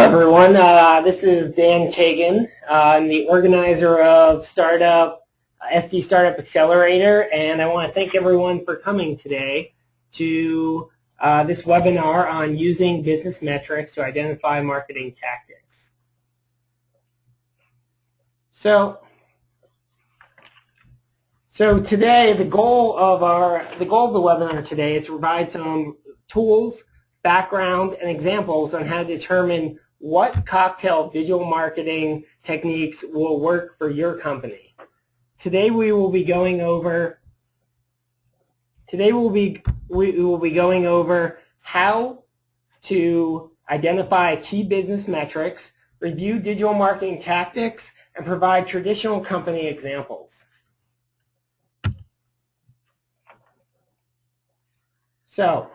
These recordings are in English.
everyone. This is Dan Kagan. I'm the organizer of SD Startup Accelerator, and I want to thank everyone for coming today to this webinar on using business metrics to identify marketing tactics. So today, the goal of the webinar today is to provide some tools, background, and examples on how to determine what cocktail digital marketing techniques will work for your company. Today we will be going over how to identify key business metrics, review digital marketing tactics, and provide traditional company examples. So,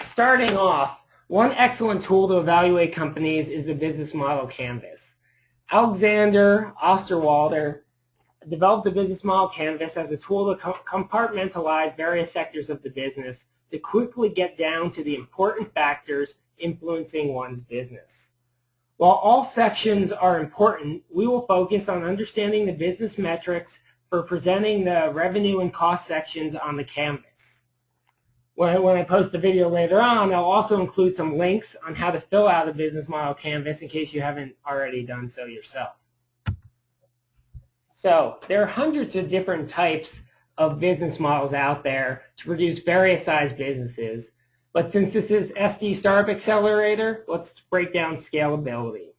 starting off, one excellent tool to evaluate companies is the business model canvas. Alexander Osterwalder developed the business model canvas as a tool to compartmentalize various sectors of the business to quickly get down to the important factors influencing one's business. While all sections are important, we will focus on understanding the business metrics for presenting the revenue and cost sections on the canvas. When I post the video later on, I'll also include some links on how to fill out a business model canvas in case you haven't already done so yourself. So there are hundreds of different types of business models out there to produce various size businesses. But since this is SD Startup Accelerator, let's break down scalability.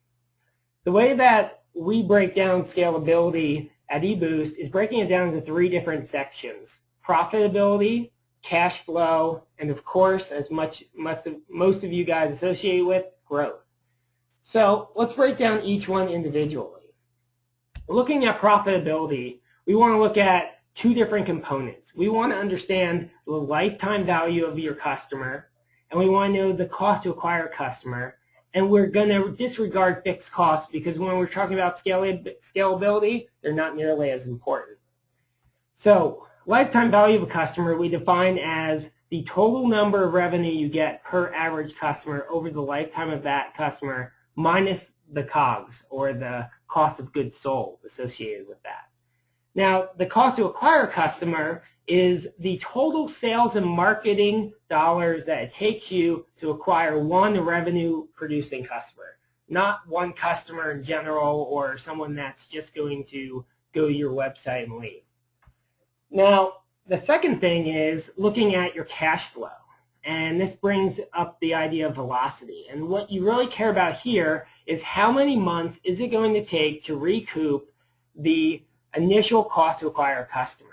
The way that we break down scalability at eBoost is breaking it down into three different sections: profitability, cash flow, and of course, as most of you guys associate with, growth. So let's break down each one individually. Looking at profitability, we want to look at two different components. We want to understand the lifetime value of your customer, and we want to know the cost to acquire a customer. And we're going to disregard fixed costs because when we're talking about scalability, they're not nearly as important. So lifetime value of a customer we define as the total number of revenue you get per average customer over the lifetime of that customer minus the COGS, or the cost of goods sold associated with that. Now, the cost to acquire a customer is the total sales and marketing dollars that it takes you to acquire one revenue-producing customer, not one customer in general or someone that's just going to go to your website and leave. Now, the second thing is looking at your cash flow, and this brings up the idea of velocity. And what you really care about here is how many months is it going to take to recoup the initial cost to acquire a customer.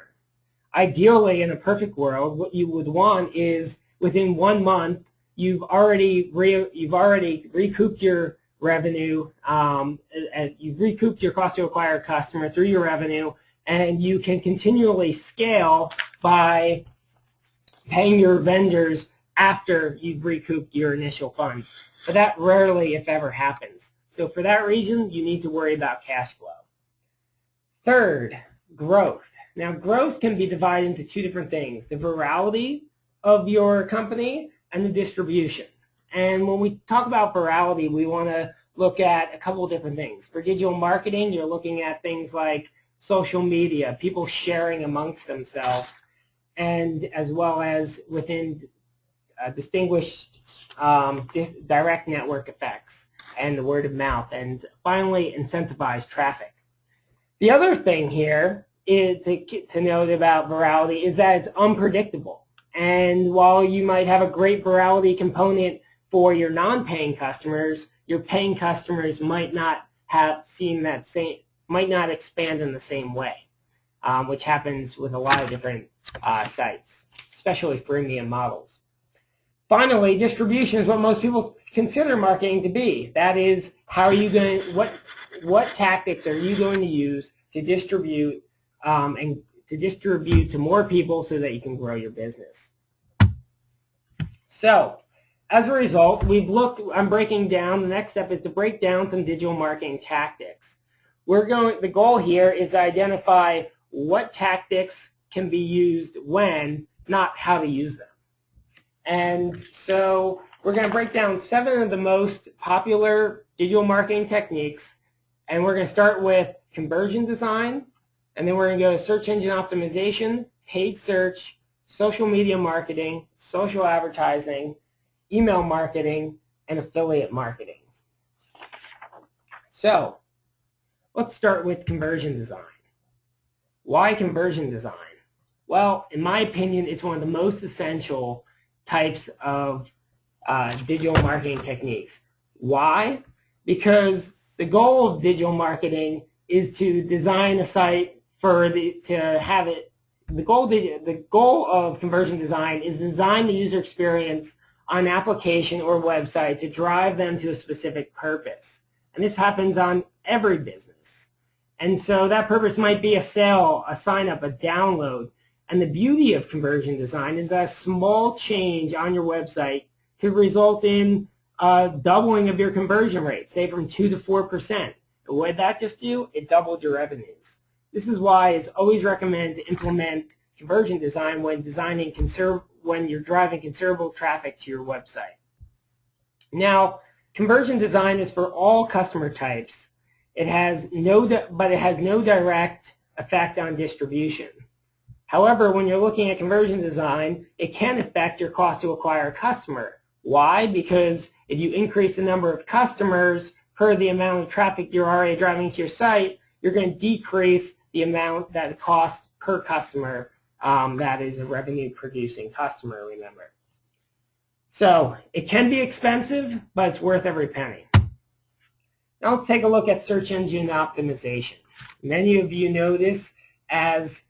Ideally, in a perfect world, what you would want is within 1 month, you've already recouped your revenue, you've recouped your cost to acquire a customer through your revenue, and you can continually scale by paying your vendors after you've recouped your initial funds. But that rarely, if ever, happens. So for that reason, you need to worry about cash flow. Third, growth. Now, growth can be divided into two different things: the virality of your company and the distribution. And when we talk about virality, we want to look at a couple of different things. For digital marketing, you're looking at things like social media, people sharing amongst themselves, and as well as within distinguished direct network effects and the word of mouth, and finally, incentivized traffic. The other thing here is to note about virality is that it's unpredictable. And while you might have a great virality component for your non-paying customers, your paying customers might not might not expand in the same way, which happens with a lot of different sites, especially freemium models. Finally, distribution is what most people consider marketing to be. That is, how are you going? What tactics are you going to use to distribute and to distribute to more people so that you can grow your business? So, as a result, I'm breaking down. The next step is to break down some digital marketing tactics. The goal here is to identify what tactics can be used when, not how to use them. And so we're going to break down 7 of the most popular digital marketing techniques. And we're going to start with conversion design, and then we're going to go to search engine optimization, paid search, social media marketing, social advertising, email marketing, and affiliate marketing. So let's start with conversion design. Why conversion design? Well, in my opinion, it's one of the most essential types of digital marketing techniques. Why? Because the goal of digital marketing is to design a site for the goal of conversion design is design the user experience on an application or website to drive them to a specific purpose. And this happens on every business. And so that purpose might be a sale, a sign up, a download. And the beauty of conversion design is that a small change on your website could result in a doubling of your conversion rate, say from 2 to 4%. And what did that just do? It doubled your revenues. This is why it's always recommended to implement conversion design when you're driving considerable traffic to your website. Now, conversion design is for all customer types. But it has no direct effect on distribution. However, when you're looking at conversion design, it can affect your cost to acquire a customer. Why? Because if you increase the number of customers per the amount of traffic you're already driving to your site, you're going to decrease the amount that it costs per customer. That is a revenue-producing customer, remember. So it can be expensive, but it's worth every penny. Now let's take a look at search engine optimization. Many of you know this as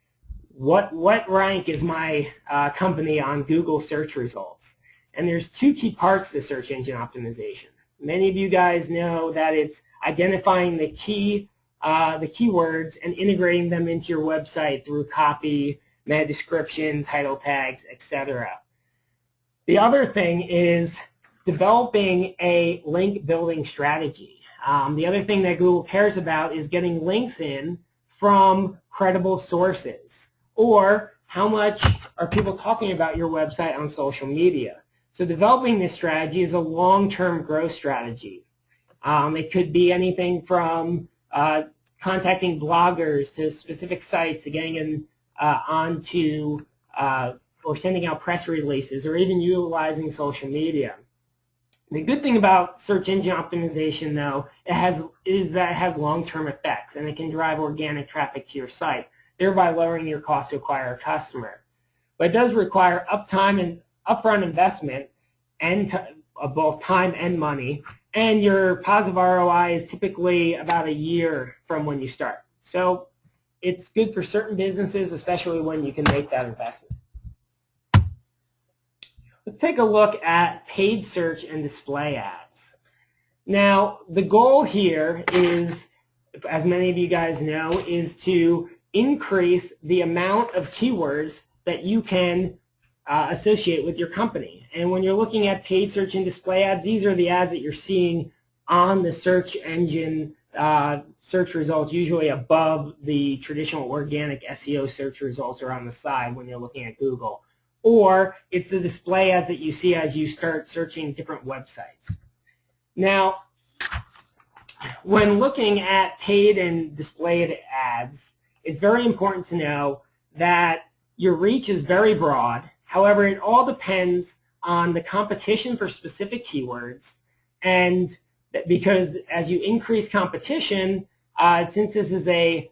what rank is my company on Google search results. And there's 2 key parts to search engine optimization. Many of you guys know that it's identifying the keywords and integrating them into your website through copy, meta description, title tags, etc. The other thing is developing a link building strategy. The other thing that Google cares about is getting links in from credible sources, or how much are people talking about your website on social media. So developing this strategy is a long-term growth strategy. It could be anything from contacting bloggers to specific sites to getting in onto or sending out press releases, or even utilizing social media. The good thing about search engine optimization, though, is that it has long-term effects, and it can drive organic traffic to your site, thereby lowering your cost to acquire a customer. But it does require upfront investment, and both time and money, and your positive ROI is typically about a year from when you start. So it's good for certain businesses, especially when you can make that investment. Let's take a look at paid search and display ads. Now, the goal here is, as many of you guys know, is to increase the amount of keywords that you can associate with your company. And when you're looking at paid search and display ads, these are the ads that you're seeing on the search engine search results, usually above the traditional organic SEO search results, or on the side when you're looking at Google. Or it's the display ads that you see as you start searching different websites. Now, when looking at paid and displayed ads, it's very important to know that your reach is very broad. However, it all depends on the competition for specific keywords, and because as you increase competition, since this is a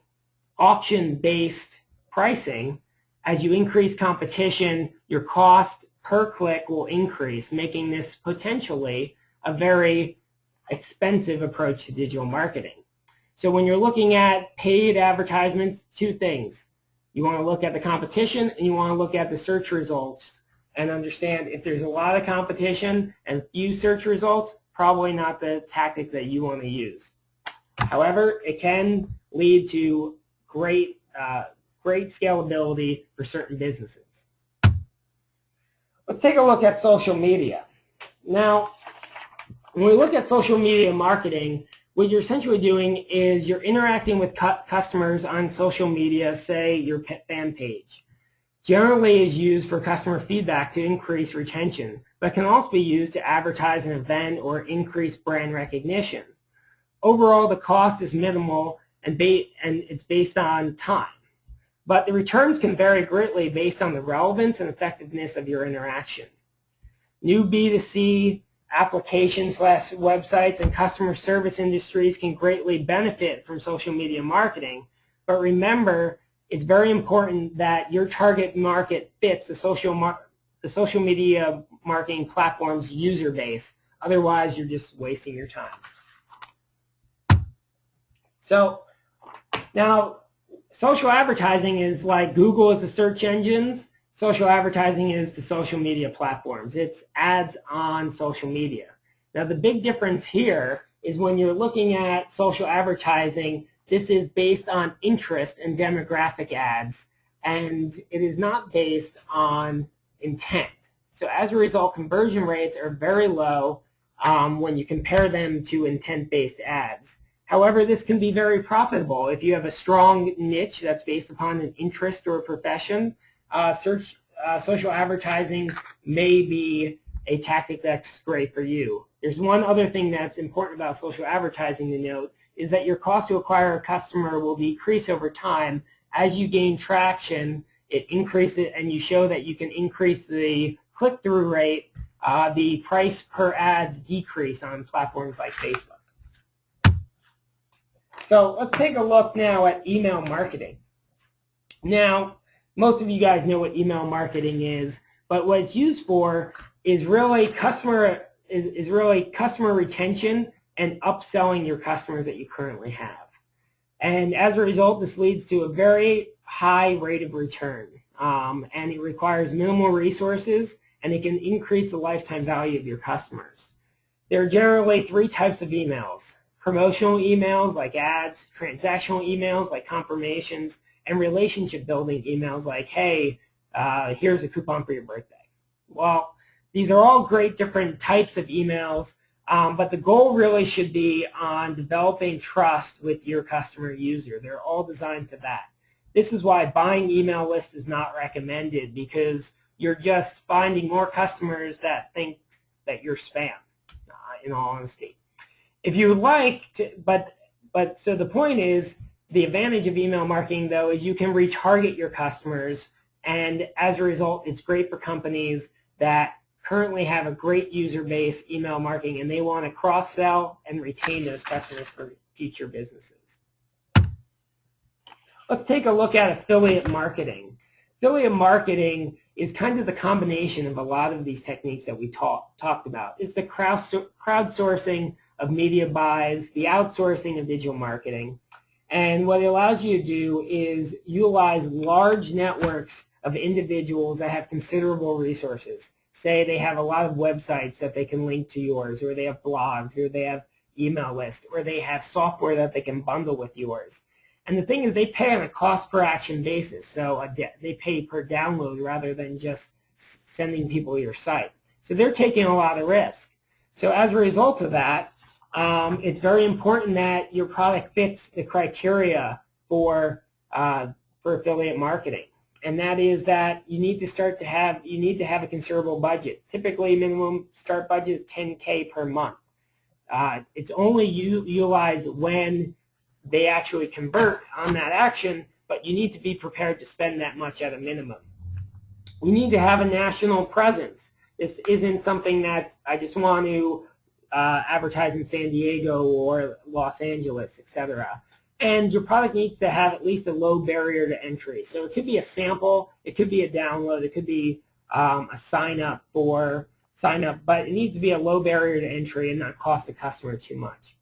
auction-based pricing, as you increase competition, your cost per click will increase, making this potentially a very expensive approach to digital marketing. So when you're looking at paid advertisements, 2 things. You want to look at the competition, and you want to look at the search results and understand if there's a lot of competition and few search results, probably not the tactic that you want to use. However, it can lead to great scalability for certain businesses. Let's take a look at social media. Now, when we look at social media marketing, what you're essentially doing is you're interacting with customers on social media, say your fan page. generally is used for customer feedback to increase retention, but can also be used to advertise an event or increase brand recognition. Overall, the cost is minimal and it's based on time. But the returns can vary greatly based on the relevance and effectiveness of your interaction. New B2C applications / websites and customer service industries can greatly benefit from social media marketing. But remember, it's very important that your target market fits the social media marketing platform's user base. Otherwise, you're just wasting your time. So now, social advertising is like Google is the search engines. Social advertising is the social media platforms. It's ads on social media. Now, the big difference here is when you're looking at social advertising, this is based on interest and demographic ads, and it is not based on intent. So as a result, conversion rates are very low when you compare them to intent-based ads. However, this can be very profitable. If you have a strong niche that's based upon an interest or a profession, social advertising may be a tactic that's great for you. There's one other thing that's important about social advertising to note, is that your cost to acquire a customer will decrease over time. As you gain traction, it increases, and you show that you can increase the click-through rate, the price per ads decrease on platforms like Facebook. So let's take a look now at email marketing. Now, most of you guys know what email marketing is, but what it's used for is really customer retention and upselling your customers that you currently have. And as a result, this leads to a very high rate of return, and it requires minimal resources, and it can increase the lifetime value of your customers. There are generally 3 types of emails: promotional emails like ads, transactional emails like confirmations, and relationship building emails like, hey, here's a coupon for your birthday. Well, these are all great different types of emails, but the goal really should be on developing trust with your customer user. They're all designed for that. This is why buying email lists is not recommended, because you're just finding more customers that think that you're spam, in all honesty. If you would like to, so the point is, the advantage of email marketing, though, is you can retarget your customers, and as a result, it's great for companies that currently have a great user base email marketing, and they want to cross-sell and retain those customers for future businesses. Let's take a look at affiliate marketing. Affiliate marketing is kind of the combination of a lot of these techniques that we talked about. It's the crowdsourcing of media buys, the outsourcing of digital marketing. And what it allows you to do is utilize large networks of individuals that have considerable resources. Say they have a lot of websites that they can link to yours, or they have blogs, or they have email lists, or they have software that they can bundle with yours. And the thing is, they pay on a cost per action basis, so they pay per download rather than just sending people to your site. So they're taking a lot of risk. So as a result of that, it's very important that your product fits the criteria for affiliate marketing. And that is that you need to have a considerable budget. Typically, minimum start budget is $10K per month. It's only utilized when they actually convert on that action, but you need to be prepared to spend that much at a minimum. We need to have a national presence. This isn't something that I just want to advertise in San Diego or Los Angeles, etc. And your product needs to have at least a low barrier to entry. So it could be a sample, it could be a download, it could be a sign up, but it needs to be a low barrier to entry and not cost the customer too much.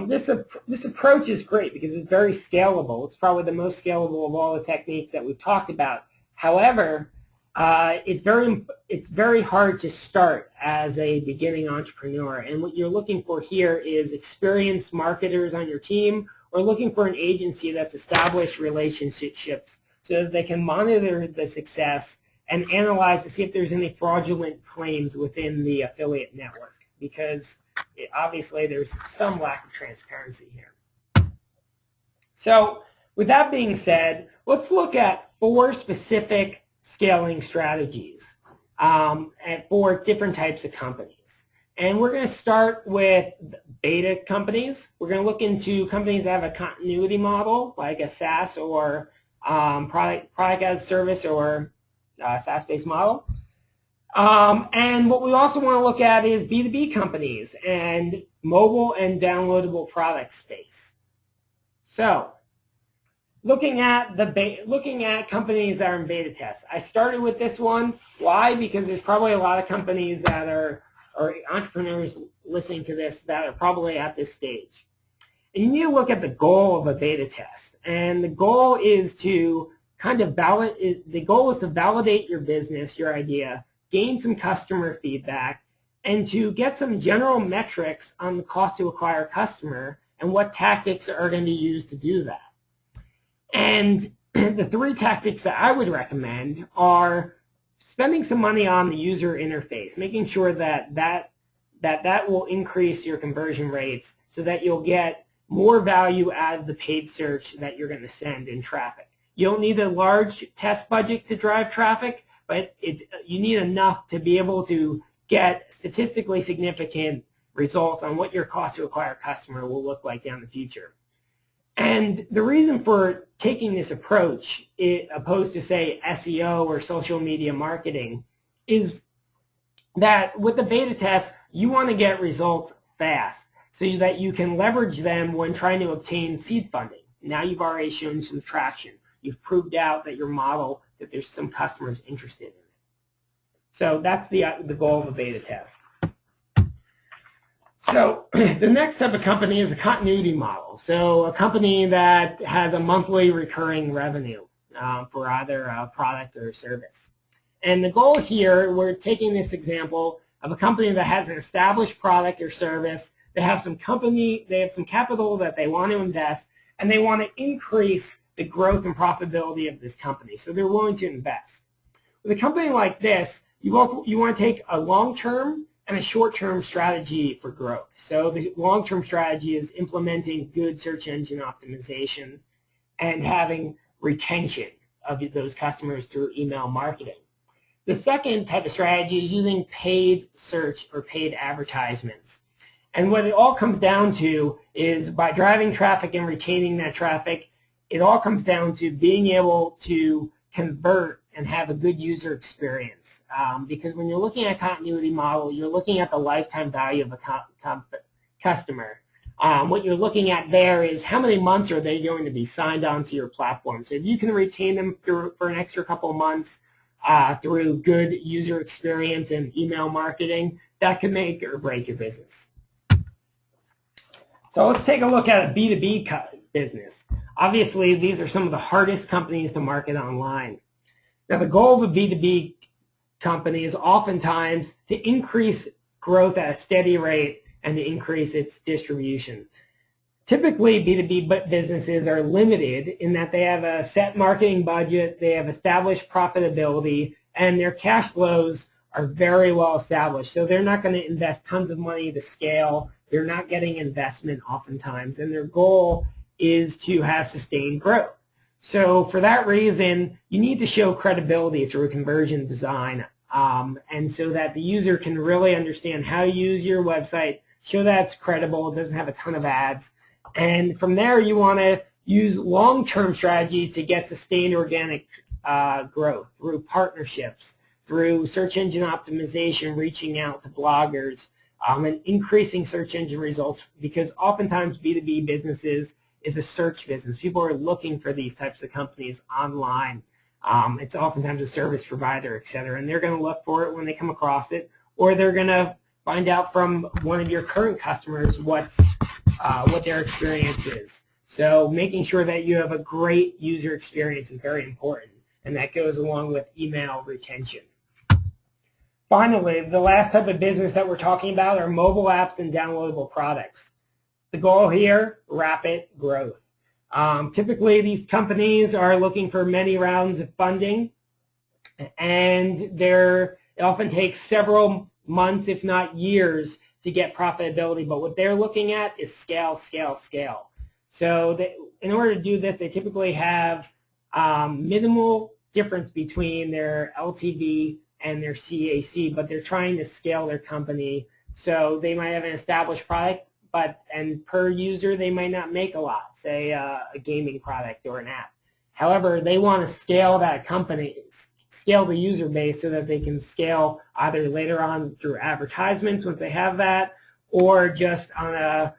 This approach is great because it's very scalable. It's probably the most scalable of all the techniques that we've talked about. However, it's very hard to start as a beginning entrepreneur, and what you're looking for here is experienced marketers on your team, or looking for an agency that's established relationships so that they can monitor the success and analyze to see if there's any fraudulent claims within the affiliate network, because obviously there's some lack of transparency here. So with that being said, let's look at 4 specific scaling strategies for different types of companies. And we're going to start with beta companies. We're going to look into companies that have a continuity model, like a SaaS or product as a service or SaaS-based model. And what we also want to look at is B2B companies and mobile and downloadable product space. So, looking at companies that are in beta tests. I started with this one. Why? Because there's probably a lot of companies that are, or entrepreneurs listening to this, that are probably at this stage. And you need to look at the goal of a beta test. And the goal is to validate your business, your idea, gain some customer feedback, and to get some general metrics on the cost to acquire a customer and what tactics are going to be used to do that. And the 3 tactics that I would recommend are spending some money on the user interface, making sure that will increase your conversion rates so that you'll get more value out of the paid search that you're going to send in traffic. You don't need a large test budget to drive traffic, but you need enough to be able to get statistically significant results on what your cost to acquire a customer will look like down the future. And the reason for taking this approach, opposed to, say, SEO or social media marketing, is that with the beta test, you want to get results fast so that you can leverage them when trying to obtain seed funding. Now you've already shown some traction. You've proved out that your model, that there's some customers interested in it. So that's the goal of a beta test. So the next type of company is a continuity model. So a company that has a monthly recurring revenue for either a product or a service. And the goal here, we're taking this example of a company that has an established product or service. They have some capital that they want to invest, and they want to increase the growth and profitability of this company. So they're willing to invest. With a company like this, you want to take a long-term and a short-term strategy for growth. So the long-term strategy is implementing good search engine optimization and having retention of those customers through email marketing. The second type of strategy is using paid search or paid advertisements. And what it all comes down to is by driving traffic and retaining that traffic, it all comes down to being able to convert and have a good user experience. Because when you're looking at a continuity model, you're looking at the lifetime value of a customer. What you're looking at there is how many months are they going to be signed onto your platform. So if you can retain them for an extra couple of months through good user experience and email marketing, that can make or break your business. So let's take a look at a B2B business. Obviously, these are some of the hardest companies to market online. Now, the goal of a B2B company is oftentimes to increase growth at a steady rate and to increase its distribution. Typically, B2B businesses are limited in that they have a set marketing budget, they have established profitability, and their cash flows are very well established. So they're not going to invest tons of money to scale. They're not getting investment oftentimes, and their goal is to have sustained growth. So for that reason, you need to show credibility through a conversion design, and so that the user can really understand how to use your website, show that it's credible, it doesn't have a ton of ads. And from there, you want to use long-term strategies to get sustained organic growth through partnerships, through search engine optimization, reaching out to bloggers, and increasing search engine results, because oftentimes B2B businesses is a search business. People are looking for these types of companies online. It's oftentimes a service provider, et cetera, and they're going to look for it when they come across it, or they're going to find out from one of your current customers what their experience is. So making sure that you have a great user experience is very important, and that goes along with email retention. Finally, the last type of business that we're talking about are mobile apps and downloadable products. The goal here, rapid growth. Typically, these companies are looking for many rounds of funding, and it often takes several months, if not years, to get profitability. But what they're looking at is scale, scale, scale. So in order to do this, they typically have minimal difference between their LTV and their CAC, but they're trying to scale their company. So they might have an established product, and per user they might not make a lot, say a gaming product or an app. However, they want to scale that company, scale the user base so that they can scale either later on through advertisements once they have that, or just on a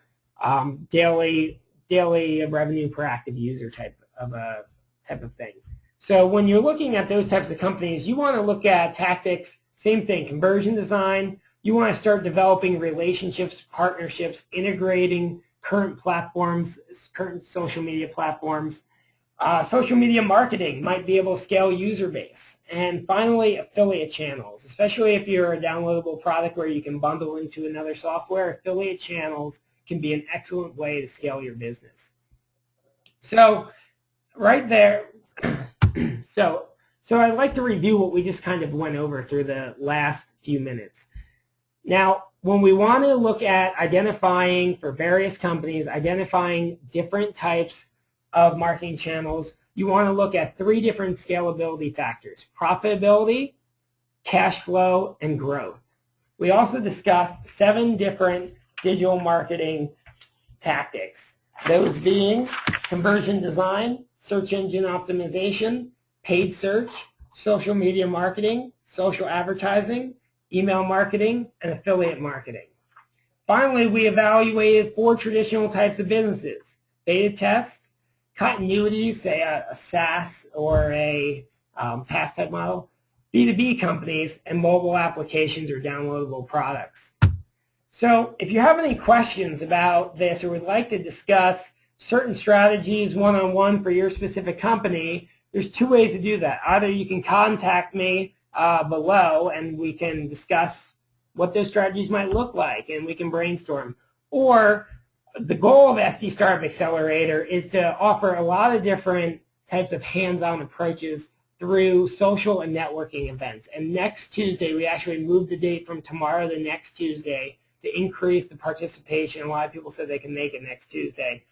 daily revenue per active user type of thing. So when you're looking at those types of companies, you want to look at tactics, same thing, conversion design. You want to start developing relationships, partnerships, integrating current platforms, current social media platforms. Social media marketing might be able to scale user base. And finally, affiliate channels, especially if you're a downloadable product where you can bundle into another software. Affiliate channels can be an excellent way to scale your business. So right there, so I'd like to review what we just kind of went over through the last few minutes. Now, when we want to look at identifying for various companies, identifying different types of marketing channels, you want to look at 3 different scalability factors: profitability, cash flow, and growth. We also discussed 7 different digital marketing tactics, those being conversion design, search engine optimization, paid search, social media marketing, social advertising, email marketing, and affiliate marketing. Finally, we evaluated 4 traditional types of businesses: beta test, continuity, say a SaaS or a PaaS type model, B2B companies, and mobile applications or downloadable products. So if you have any questions about this or would like to discuss certain strategies one-on-one for your specific company, there's 2 ways to do that. Either you can contact me below and we can discuss what those strategies might look like and we can brainstorm. Or the goal of SD Startup Accelerator is to offer a lot of different types of hands-on approaches through social and networking events. And next Tuesday, we actually moved the date from tomorrow to next Tuesday to increase the participation. A lot of people said they can make it next Tuesday.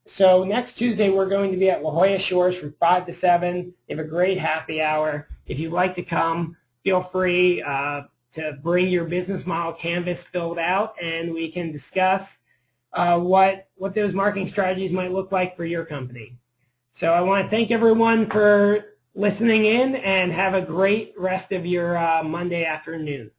So next Tuesday, we're going to be at La Jolla Shores from 5 to 7. They have a great happy hour. If you'd like to come, feel free to bring your business model canvas filled out, and we can discuss what those marketing strategies might look like for your company. So I want to thank everyone for listening in, and have a great rest of your Monday afternoon.